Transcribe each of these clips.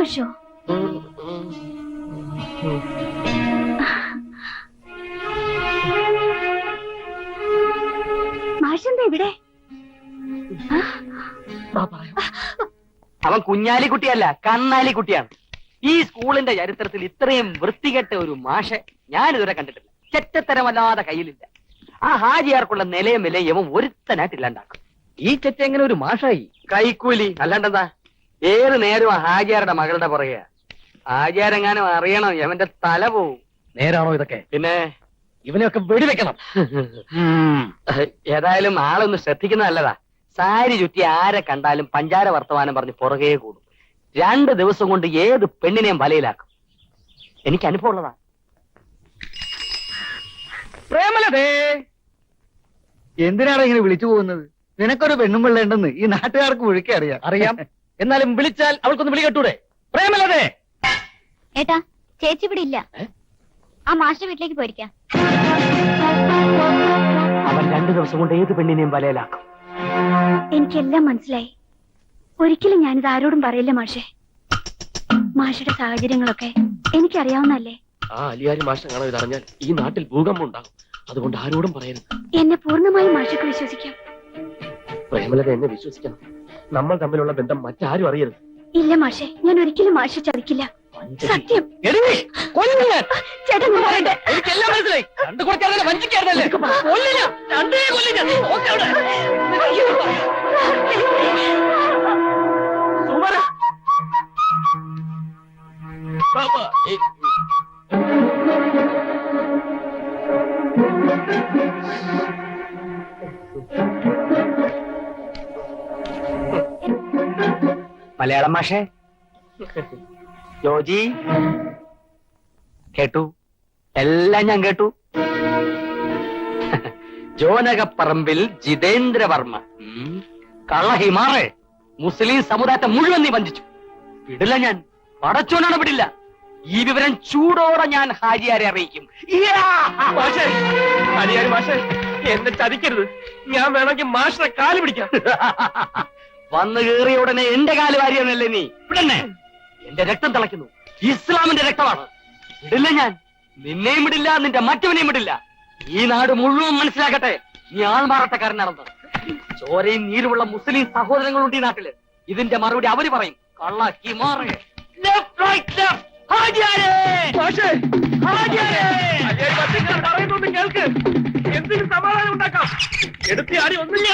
മാഷോ? മാഷെന്താ ഇവിടെ? അവൻ കുഞ്ഞാലിക്കുട്ടിയല്ല, കണ്ണാലിക്കുട്ടിയാണ്. ഈ സ്കൂളിന്റെ ചരിത്രത്തിൽ ഇത്രയും വൃത്തികെട്ട ഒരു മാഷെ ഞാനിതുവരെ കണ്ടിട്ടില്ല. ചെറ്റത്തരമല്ലാതെ കയ്യിലില്ല. ആ ഹാജിയാർക്കുള്ള നിലയും വിലയും അവൻ ഒരുത്തനായിട്ടില്ലാണ്ടാക്കും. ഈ ചെറ്റ എങ്ങനെ ഒരു മാഷായി? കൈക്കൂലി അല്ലാണ്ടെന്താ? ഏത് നേരം ആ ഹാജിയാരുടെ മകളുടെ പുറകെ. ഹാജിയാരെങ്ങാനും അറിയണം, അവന്റെ തല പോവും. നേരാണോ ഇതൊക്കെ? പിന്നെ ഇവനെയൊക്കെ വെടിവെക്കണം. ഏതായാലും ആളൊന്ന് ശ്രദ്ധിക്കുന്ന നല്ലതാ. സാരി ചുറ്റി ആരെ കണ്ടാലും പഞ്ചാര വർത്തമാനം പറഞ്ഞ് പുറകെ കൂടും. 2 ദിവസം കൊണ്ട് ഏത് പെണ്ണിനെയും വലയിലാക്കും. എനിക്ക് അനുഭവം ഉള്ളതാ. പ്രേമലതേ, എന്തിനാണ് ഇങ്ങനെ വിളിച്ചു പോകുന്നത്? നിനക്കൊരു പെണ്ണും പിള്ളേണ്ടെന്ന് ഈ നാട്ടുകാർക്ക് മുഴുക്കെ അറിയാം. അറിയാം. എന്നാലും വിളിച്ചാൽ അവൾക്കൊന്ന് വിളി കേട്ടൂടെ? പ്രേമലതേ. ഏട്ടാ, ചേച്ചി ഇവിടെ ഇല്ല. ആ മാഷിന്റെ വീട്ടിലേക്ക് പോയിരിക്കാം. അവൻ 2 ദിവസം കൊണ്ട് ഏത് പെണ്ണിനെയും വലയിലാക്കും. എനിക്കെല്ലാം മനസ്സിലായി. ഒരിക്കലും ഞാനിത് ആരോടും പറയില്ല മാഷെ. മാഷയുടെ സാഹചര്യങ്ങളൊക്കെ എനിക്കറിയാവുന്നല്ലേ. ആ അലിയാരി മാഷ കാണാൻ ഇതറിഞ്ഞാൽ ഈ നാട്ടിൽ ഭൂകമ്പം ഉണ്ടാകും. അതുകൊണ്ട് ആരോടും പറയരുത്. എന്നെ പൂർണ്ണമായും മാഷക്ക് വിശ്വസിക്കാം. പ്രേമലത എന്നെ വിശ്വസിക്കണം. നമ്മൾ തമ്മിലുള്ള ബന്ധം മറ്റാരും അറിയരുത്. ഇല്ല മാഷെ, ഞാൻ ഒരിക്കലും മാഷ ചതിക്കില്ല. സത്യം. ചേട്ടൻ പറയട്ടെ. എനിക്കെല്ലാം മനസ്സിലായി. രണ്ടു കുറച്ചാൽ വഞ്ചിക്കായിരുന്നല്ലേ? കൊല്ലില്ല, രണ്ടേ കൊല്ലില്ല. മലയാളം മാഷേ, ജോജി കേട്ടു, എല്ലാം ഞാൻ കേട്ടു. ജോനകപ്പറമ്പിൽ ജിതേന്ദ്രവർമ്മ കള്ളഹിമാറെ മുസ്ലിം സമുദായത്തെ മുഴുവൻ നീ വഞ്ചിച്ചു. വിടില്ല ഞാൻ, പടച്ചോനാണ് വിടില്ല. ഈ വിവരം ചൂടോടെ ഞാൻ ഹാജിയാരെ അറിയിക്കും. എന്നെ ചതിക്കരുത്. ഞാൻ വേണമെങ്കിൽ മാഷിനെ കാല് പിടിക്കാം. വന്നു കയറിയ ഉടനെ എന്റെ കാല് വാരിയെന്നല്ലേ നീ? വിടന്നെ, എന്റെ രക്തം തിളയ്ക്കുന്നു. ഇസ്ലാമിന്റെ രക്തമാണ്. വിടില്ല ഞാൻ, നിന്നെയും വിടില്ല, നിന്റെ മറ്റവനെയും വിടില്ല. ഈ നാട് മുഴുവൻ മനസ്സിലാക്കട്ടെ നീ ആൾമാറാട്ടക്കാരനാണെന്ന്. ചോരയും നീരുമുള്ള മുസ്ലിം സഹോദരങ്ങളുണ്ട് ഈ നാട്ടില്. ഇതിന്റെ മറുപടി അവര് പറയും. കള്ളാക്കി മാറേ. പറയുന്നൊന്ന് കേൾക്ക്. എന്തിനും സമാധാനം ഉണ്ടാക്കാം. എടുത്തി ആടി ഒന്നില്ല.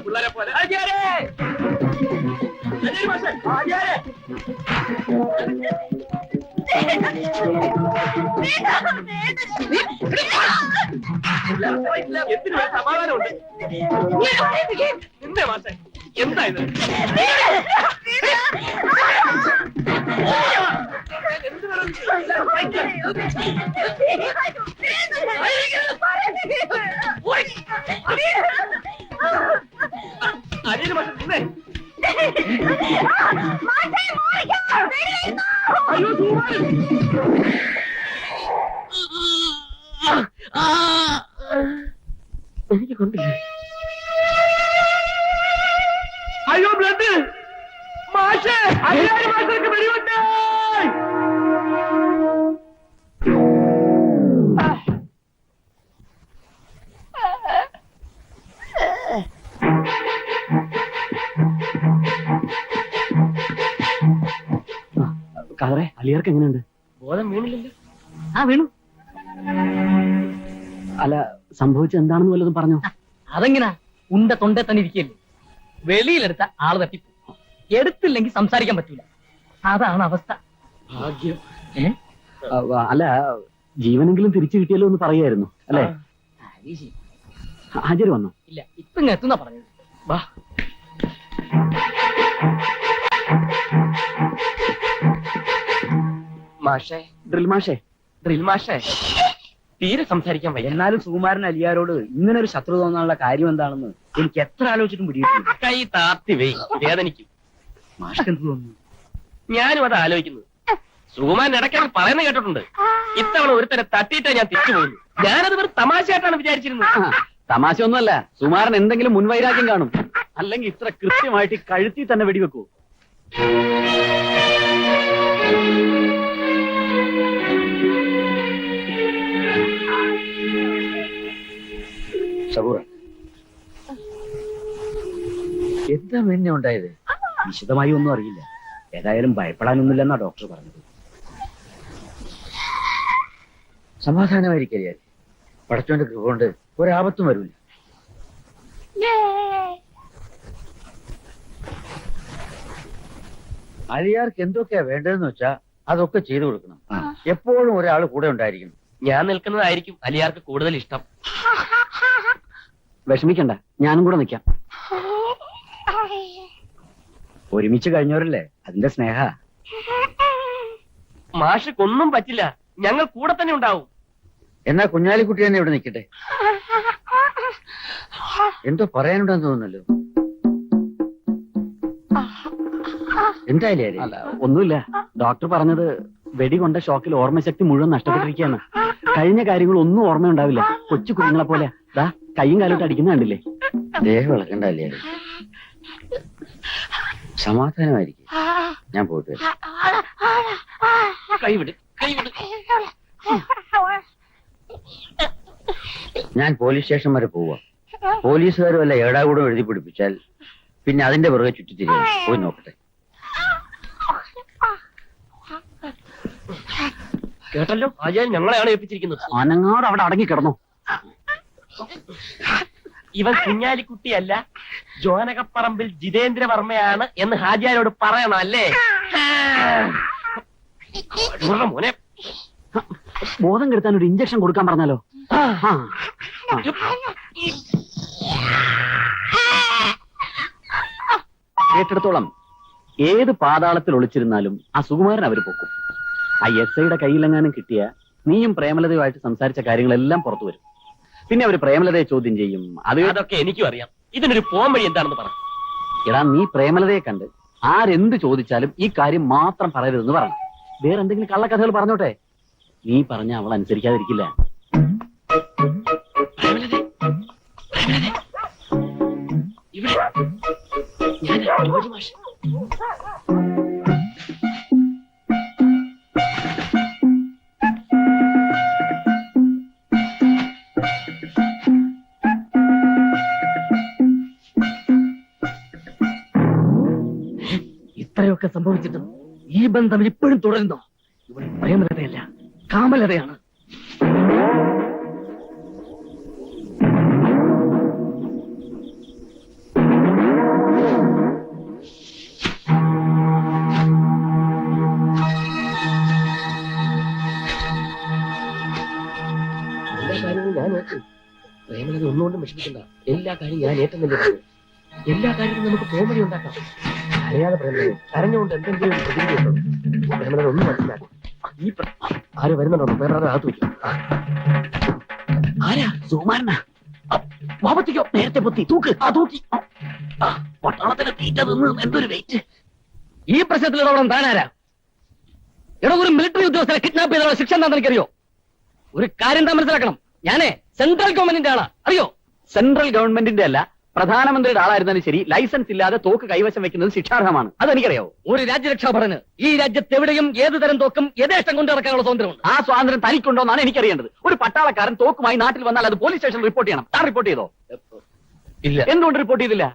പിള്ളേരെ പോലെ എന്തിനു സമാധാനമുണ്ട്. നിന്റെ മാഷെ എന്താ ഇത്? അനിയന് മാഷെ നിന്നെ. അയ്യോ എനിക്ക് കൊണ്ടില്ലേ? അയ്യോ ബ്ലഡ് മാഷേ, അയ്യായിരം മാഷർക്ക് വെടിവെട്ട്. കളറെ അലിയാർക്ക് എങ്ങനെയുണ്ട്? ബോധം വീണില്ലല്ലോ. ആ വീണു. അല്ല, സംഭവിച്ചത് എന്താണെന്ന് വല്ലതും പറഞ്ഞോ? അതെങ്ങനാ? ഉണ്ട തൊണ്ടേ തന്നെ ഇരിക്കല്ലേ. വെളിയിലെടുത്ത ആള് തട്ടി എടുത്തില്ലെങ്കിൽ സംസാരിക്കാൻ പറ്റൂല. അതാണ് അവസ്ഥ. ഭാഗ്യം. അല്ല, ജീവനെങ്കിലും തിരിച്ചു കിട്ടിയല്ലോ എന്ന് പറയായിരുന്നു അല്ലേ? ഹാജര് വന്നു? ഇല്ല, ഇപ്പൊ ഇങ്ങ് എത്തുന്ന പറഞ്ഞത്. വാ. മാഷേ, ഡ്രിൽ മാഷേ. ഡ്രിൽ മാഷേ, തീരെ സംസാരിക്കാൻ വയ്യ. എന്നാലും സുകുമാരൻ അലിയാരോട് ഇങ്ങനെ ഒരു ശത്രു തോന്നാനുള്ള കാര്യം എന്താണെന്ന് എനിക്ക് എത്ര ആലോചിച്ചിട്ടും പിടികിട്ടില്ല. കൈ താത്തി വെയ്, വേദനിക്കും. മാഷ്ക്ക് എന്ത് തോന്നുന്നു? ഞാനും അത് ആലോചിക്കുന്നത്. സുകുമാരൻ ഇടയ്ക്കാണ് പറയുന്നത് കേട്ടിട്ടുണ്ട്. ഇത്തവണ ഒരുത്തരെ തട്ടിയിട്ടേ ഞാൻ തിരിച്ചു പോകുന്നു. ഞാനത് വെറും തമാശയായിട്ടാണ് വിചാരിച്ചിരുന്നത്. തമാശ ഒന്നുമല്ല, സുമാരൻ എന്തെങ്കിലും മുൻവൈരാഗ്യം കാണും. അല്ലെങ്കിൽ ഇത്ര കൃത്യമായിട്ട് കഴുത്തി തന്നെ വെടിവെക്കൂ. സബൂറ, എന്താ പിന്നെ ഉണ്ടായത്? വിശദമായി ഒന്നും അറിയില്ല. ഏതായാലും ഭയപ്പെടാനൊന്നുമില്ലെന്നാ ഡോക്ടർ പറഞ്ഞത്. സമാധാനമായിരിക്കറിയാ. പടച്ചോന്റെ കൃപ കൊണ്ട് ഒരാപത്തും വരൂല. അലിയാർക്ക് എന്തൊക്കെയാ വേണ്ടതെന്ന് വെച്ചാ അതൊക്കെ ചെയ്തു കൊടുക്കണം. എപ്പോഴും ഒരാൾ കൂടെ ഉണ്ടായിരിക്കണം. ഞാൻ നിൽക്കുന്നതായിരിക്കും അലിയാർക്ക് കൂടുതൽ ഇഷ്ടം. വിഷമിക്കണ്ട, ഞാനും കൂടെ നിൽക്കാം. ഒരുമിച്ച് കഴിഞ്ഞവരല്ലേ, അതിന്റെ സ്നേഹ. മാഷക്കൊന്നും പറ്റില്ല, ഞങ്ങൾ കൂടെ തന്നെ ഉണ്ടാവും. എന്നാ കുഞ്ഞാലിക്കുട്ടി തന്നെ ഇവിടെ നിൽക്കട്ടെ. എന്തോ പറയാനുണ്ടെന്ന് തോന്നുന്നല്ലോ. എന്തായാലും അല്ല, ഒന്നുമില്ല. ഡോക്ടർ പറഞ്ഞത് വെടികൊണ്ട ഷോക്കിൽ ഓർമ്മശക്തി മുഴുവൻ നഷ്ടപ്പെട്ടിരിക്കുകയാണ്. കഴിഞ്ഞ കാര്യങ്ങൾ ഒന്നും ഓർമ്മയുണ്ടാവില്ല. കൊച്ചു കുഞ്ഞുങ്ങളെ പോലെ ദാ കൈയും കാലോട്ട് അടിക്കുന്ന കണ്ടില്ലേ? ദേഹം ഇളക്കണ്ടല്ലേ. സമാധാനമായിരിക്കും. ഞാൻ പോയിട്ട് വരാം. കൈവിട്, കൈവിട്. ഞാൻ പോലീസ് സ്റ്റേഷൻ വരെ പോവാം. പോലീസുകാർ വല്ല ഏടാകൂടം എഴുതി പിടിപ്പിച്ചാൽ പിന്നെ അതിന്റെ പുറകെ ചുറ്റിത്തിരിയും. പോയി നോക്കട്ടെ. കേട്ടല്ലോ, ആചാര്യൻ ഞങ്ങളെയാണ് ഏൽപ്പിച്ചിരിക്കുന്നത്. അനങ്ങാട് അവിടെ അടങ്ങി കിടന്നു. ഇവൻ കുഞ്ഞാലിക്കുട്ടിയല്ല, ജോനകപ്പറമ്പിൽ ജിതേന്ദ്രവർമ്മയാണ് എന്ന് ഹാജിയാരോട് പറയണം അല്ലേ? മോനെ, ബോധം കെടുത്താൻ ഒരു ഇഞ്ചക്ഷൻ കൊടുക്കാൻ പറഞ്ഞാലോ? കേട്ടിടത്തോളം ഏത് പാതാളത്തിൽ ഒളിച്ചിരുന്നാലും ആ സുകുമാരൻ അവര് പൊക്കും. ആ SIയുടെ കയ്യിലെങ്ങാനും കിട്ടിയ നീയും പ്രേമലതയുമായിട്ട് സംസാരിച്ച കാര്യങ്ങളെല്ലാം പുറത്തു വരും. പിന്നെ അവര് പ്രേമലതയെ ചോദ്യം ചെയ്യും. അതൊക്കെ എനിക്കും അറിയാം. ഇതിനൊരു പോംവഴി എന്താണെന്ന് പറ. എടാ, നീ പ്രേമലതയെ കണ്ട് ആരെന്ത് ചോദിച്ചാലും ഈ കാര്യം മാത്രം പറയരുതെന്ന് പറഞ്ഞു. വേറെ എന്തെങ്കിലും കള്ളക്കഥകൾ പറഞ്ഞോട്ടെ, നീ പറഞ്ഞ അവൾ അനുസരിക്കാതിരിക്കില്ല. ഇത്രയൊക്കെ സംഭവിച്ചിട്ടും ഈ ബന്ധം ഇപ്പോഴും തുടരുന്നു. ഇവിടെ പ്രേമലതയല്ല, കാമലതയാണ്. എല്ലാ കാര്യങ്ങളും ഞാൻ ഏറ്റു. പ്രേമലത ഒന്നുകൊണ്ടും വിഷമിക്കണ്ട. എല്ലാ കാര്യം ഞാൻ ഏറ്റെന്നല്ലേ പറഞ്ഞു. എല്ലാ കാര്യത്തിലും നമുക്ക് പോംവഴി ഉണ്ടാക്കാം. അറിയാതെ പ്രേമലത കരഞ്ഞുകൊണ്ട് എന്തെങ്കിലും പ്രതികരിക്കുന്നുണ്ടോ? പ്രേമലത ഒന്നും മനസ്സിലാക്കും. ഈ ആര് വരുന്നുണ്ടോ? വേറെ അകത്ത് വയ്ക്കും. ആരാ? സുകുമാരനാ? വാപത്തിക്കോ? നേരത്തെ പൊത്തി തൂക്ക്. ആ തൂക്കി. പട്ടാളത്തിന് തീറ്റ നിന്ന് എന്തൊരു വെയിറ്റ്. ഈ പ്രശ്നത്തിൽ ഇടപെടാൻ താനാരാ? എടോ, ഒരു മിലിറ്ററി ഉദ്യോഗസ്ഥരെ കിഡ്നാപ്പ് ചെയ്തുള്ള ശിക്ഷ എന്താണെന്ന് എനിക്കറിയോ? ഒരു കാര്യം താൻ മനസ്സിലാക്കണം. ഞാനേ സെൻട്രൽ ഗവൺമെന്റിന്റെ ആളാ, അറിയോ? സെൻട്രൽ ഗവൺമെന്റിന്റെ അല്ല, പ്രധാനമന്ത്രിയുടെ ആളായിരുന്നാലും ശരി, ലൈസൻസ് ഇല്ലാതെ തോക്ക് കൈവശം വെക്കുന്നത് ശിക്ഷാർഹമാണ്. അതെനിക്കറിയാവോ? ഒരു രാജ്യരക്ഷാഭടന് ഈ രാജ്യത്ത് എവിടെയും ഏത് തരം തോക്കും യഥേഷ്ടം കൊണ്ടു നടക്കാനുള്ള സ്വാതന്ത്ര്യമുണ്ട്. ആ സ്വാതന്ത്ര്യം തനിക്കുണ്ടോന്നാണ് എനിക്കറിയേണ്ടത്. ഒരു പട്ടാളക്കാരൻ തോക്കുമായി നാട്ടിൽ വന്നാൽ അത് പോലീസ് സ്റ്റേഷനിൽ റിപ്പോർട്ട് ചെയ്യണം. താൻ റിപ്പോർട്ട് ചെയ്തോ? ഇല്ല. എന്തുകൊണ്ട് റിപ്പോർട്ട് ചെയ്തില്ല?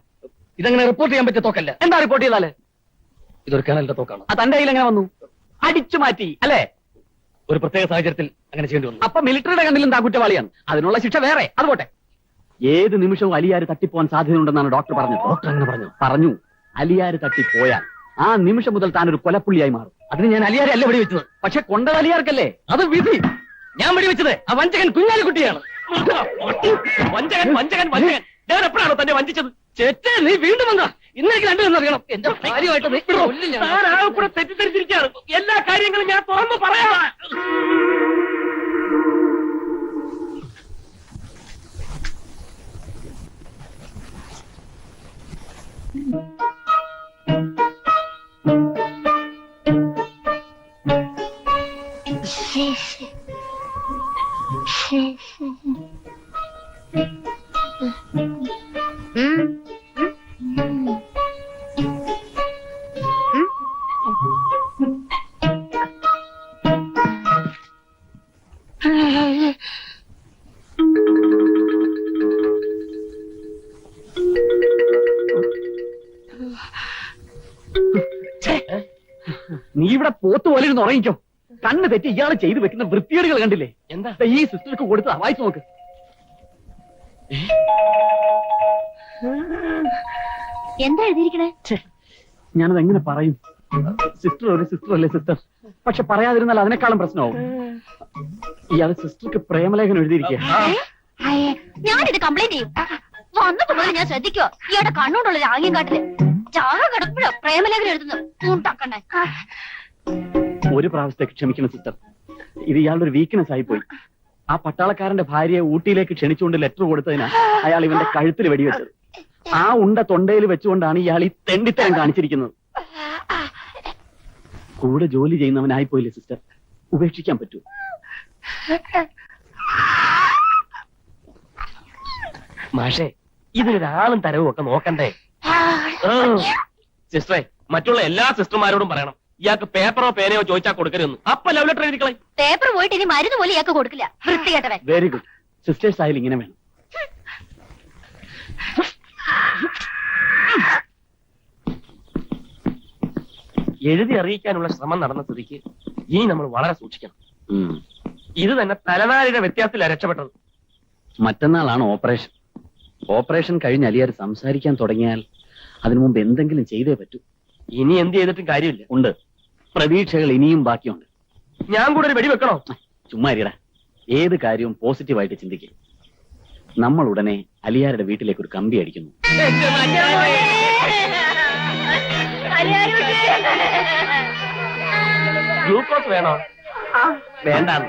ഇതങ്ങനെ റിപ്പോർട്ട് ചെയ്യാൻ പറ്റിയ തോക്കല്ല. എന്താ റിപ്പോർട്ട് ചെയ്താല്? ഇതൊരു കേണലിന്റെ തോക്കാണ്. ആ തന്റെ കയ്യിൽ എങ്ങനെ വന്നു? അടിച്ചു മാറ്റി അല്ലേ? ഒരു പ്രത്യേക സാഹചര്യത്തിൽ അങ്ങനെ ചെയ്യേണ്ടി വന്നു. അപ്പൊ മിലിറ്ററിയുടെ കണ്ണിലും താ കുറ്റവാളിയാണ്. അതിനുള്ള ശിക്ഷ വേറെ. അതുപോട്ടെ, ഏത് നിമിഷവും അലിയാര് തട്ടിപ്പോവാൻ സാധ്യതയുണ്ടെന്നാണ് ഡോക്ടർ പറഞ്ഞത്. ഡോക്ടർ അങ്ങനെ പറഞ്ഞു അലിയാര് തട്ടിപ്പോയാൽ ആ നിമിഷം മുതൽ താൻ ഒരു കൊലപ്പുള്ളിയായി മാറും. അതിന് ഞാൻ അലിയാരെ അല്ല വെടിവെച്ചത്. പക്ഷെ കൊണ്ടത് അലിയാർക്കല്ലേ? അത് വിധി. ഞാൻ വെടിവെച്ചത് ആ വഞ്ചകൻ കുഞ്ഞാലിക്കുട്ടിയാണ്. വഞ്ചകൻ വഞ്ചകൻ വഞ്ചകൻ. ഞാൻ എപ്പോഴാണോ തന്നെ വഞ്ചിച്ചത്? ചേച്ചേ, നീ വീണ്ടും വന്നാ ഇന്നേക്ക് രണ്ടുപേരും അറിയണം. എന്റെ കാര്യമായിട്ട് നീ കൂടെ തെറ്റിദ്ധരിച്ചിരിക്കുകയാണ്. എല്ലാ കാര്യങ്ങളും ഞാൻ തുറന്നു പറയാം. നീ ഇവിടെ പോത്ത് പോലെ ഇരുന്ന് ഉറങ്ങിക്കോ. കണ്ണ് തെറ്റി ഇയാള് ചെയ്തു വെക്കുന്ന വൃത്തികേടുകൾ കണ്ടില്ലേ? എന്താ ദേ ഈ സിസ്റ്റർക്ക് കൊടുത്തതാ, വായിച്ചു നോക്ക്. എന്താ എഴുതിയിരിക്കണേ? ഞാനത് എങ്ങനെ പറയും? സിസ്റ്റർ ഒരു സിസ്റ്റർ അല്ലേ സിസ്റ്റർ? പക്ഷെ പറയാതിരുന്നാൽ അതിനേക്കാളും പ്രശ്നമാവും. ഇയാള് സിസ്റ്റർക്ക് പ്രേമലേഖനം എഴുതിയിരിക്കുക. ഞാനിത് കംപ്ലൈന്റ് ചെയ്യും. വന്നപ്പോ മുതൽ ഞാൻ ശ്രദ്ധിക്കോ ഇയാളുടെ കണ്ണോണ്ടുള്ള രാഗ്യം കാട്ടില് ചാക കിടക്കുമ്പോഴോ പ്രേമലേഖനം എഴുതുന്നു. കൂട്ടാക്കണ്ണേ. ഒരു പ്രാവശ്യത്തേക്ക് ക്ഷമിക്കണം സിസ്റ്റർ. ഇത് ഇയാളുടെ ഒരു വീക്ക്നെസ് ആയി പോയി. ആ പട്ടാളക്കാരന്റെ ഭാര്യയെ ഊട്ടിയിലേക്ക് ക്ഷണിച്ചുകൊണ്ട് ലെറ്റർ കൊടുത്തതിനാ അയാൾ ഇവന്റെ കഴുത്തിൽ വെടിവെച്ചത്. ആ ഉണ്ട തൊണ്ടയിൽ വെച്ചുകൊണ്ടാണ് ഇയാൾ ഈ തെണ്ടിത്തരം കാണിച്ചിരിക്കുന്നത്. കൂടെ ജോലി ചെയ്യുന്നവനായിപ്പോയില്ലേ സിസ്റ്റർ? ഉപേക്ഷിക്കാൻ പറ്റൂ? മാഷേ, ഇതിനൊരാളും തരവും ഒക്കെ നോക്കണ്ടേ? സിസ്റ്ററെ, മറ്റുള്ള എല്ലാ സിസ്റ്റർമാരോടും പറയണം ഇയാൾക്ക് പേപ്പറോ പേനയോ ചോദിച്ചാൽ കൊടുക്കരുതെന്ന്. അപ്പൊ ലവ് ലെറ്റർ എഴുതിക്കളെ. പേപ്പർ പോയിട്ട് ഇനി മരുന്ന് പോലും ഇയാൾക്ക് കൊടുക്കില്ല. വൃത്തികെട്ടവൻ. Very good. സിസ്റ്റേഴ്സ് ആയാലും ഇങ്ങനെ വേണം. എഴുതി അറിയിക്കാനുള്ള ശ്രമം നടന്ന സ്ഥിതിക്ക് ഇനി നമ്മൾ വളരെ സൂക്ഷിക്കണം. ഇത് തന്നെ തലനാരിയുടെ വ്യത്യാസത്തിലാണ് രക്ഷപ്പെട്ടത്. മറ്റന്നാളാണ് ഓപ്പറേഷൻ. ഓപ്പറേഷൻ കഴിഞ്ഞ് അലിയാർ സംസാരിക്കാൻ തുടങ്ങിയാൽ അതിനു മുമ്പ് എന്തെങ്കിലും ചെയ്തേ പറ്റൂ. ഇനി എന്ത് ചെയ്തിട്ടും കാര്യമില്ല. ഉണ്ട്. പ്രതീക്ഷകൾ ഇനിയും ബാക്കിയുണ്ട്. ഞാൻ കൂടെ ഒരു വെടി വെക്കണോ? ചുമ്മാ ഇരിടാ. ഏത് കാര്യവും പോസിറ്റീവായിട്ട് ചിന്തിക്കും. നമ്മൾ ഉടനെ അലിയാരുടെ വീട്ടിലേക്ക് ഒരു കമ്പി അടിക്കുന്നു. ഗ്ലൂക്കോസ് വേണോ? വേണ്ടാന്ന്.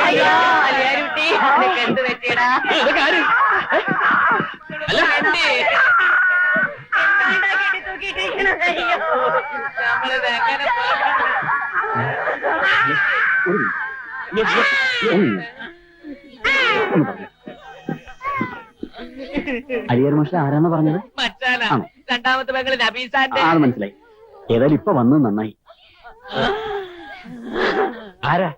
അല്ല, അലിയാർ മാഷ ആരാണ് പറഞ്ഞത്? ആണോ? രണ്ടാമത്തെ മകള് നബീസാന്റെ. അത് മനസ്സിലായി. ഏതായാലും ഇപ്പൊ വന്നത് നന്നായി. ആരാ?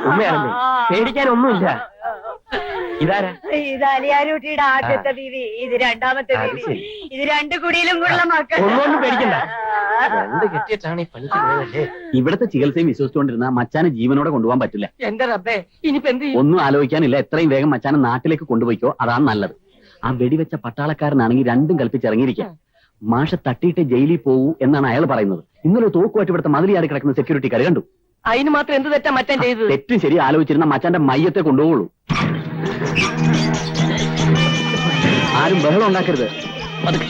ഉമ്മയാണല്ലേ? പേടിക്കാനൊന്നുമില്ല. ഇതാരാ? ഇത് അലിയാരൂട്ടിയുടെ ആദ്യത്തെ ബീവി, ഇത് രണ്ടാമത്തെ അത് ബീവി, ശരി. ഇത് രണ്ടു കുടിയിലും ഉള്ള മക്കൾ. ഒന്നൊന്നും പേടിക്കണ്ട. രണ്ട് കെട്ടിയിട്ടാണ് ഈ പണിക്ക് പോയതല്ലേ? ഇവിടുത്തെ ചികിത്സയും വിശ്വസിച്ചുകൊണ്ടിരുന്ന മച്ചാനെ ജീവനോടെ കൊണ്ടുപോകാൻ പറ്റില്ല. എന്റെ റബ്ബേ, ഇനിയിപ്പോ എന്ത് ചെയ്യും? ഒന്നും ആലോചിക്കാനില്ല. എത്രയും വേഗം മച്ചാനെ നാട്ടിലേക്ക് കൊണ്ടുപോയിക്കോ. അതാണ് നല്ലത്. ആ വെടിവെച്ച പട്ടാളക്കാരനാണെങ്കിൽ രണ്ടും കൽപ്പിച്ചിറങ്ങിയിരിക്കാം. മാഷ തട്ടിയിട്ട് ജയിലിൽ പോകൂ എന്നാണ് അയാൾ പറയുന്നത്. ഇന്നലെ തോക്കുമായിട്ട് ഇവിടുത്തെ മതിലിയാടി കിടക്കുന്ന സെക്യൂരിറ്റിക്കാർ കണ്ടു. അതിന് മാത്രം എന്ത് തെറ്റാ മച്ചാൻ ചെയ്തത്? തെറ്റും ശരി ആലോചിച്ചിരുന്ന മച്ചാന്റെ മയ്യത്തെ കൊണ്ടുപോകുള്ളൂ. ആരും ബഹളം ഉണ്ടാക്കരുത്. പതുക്കെ.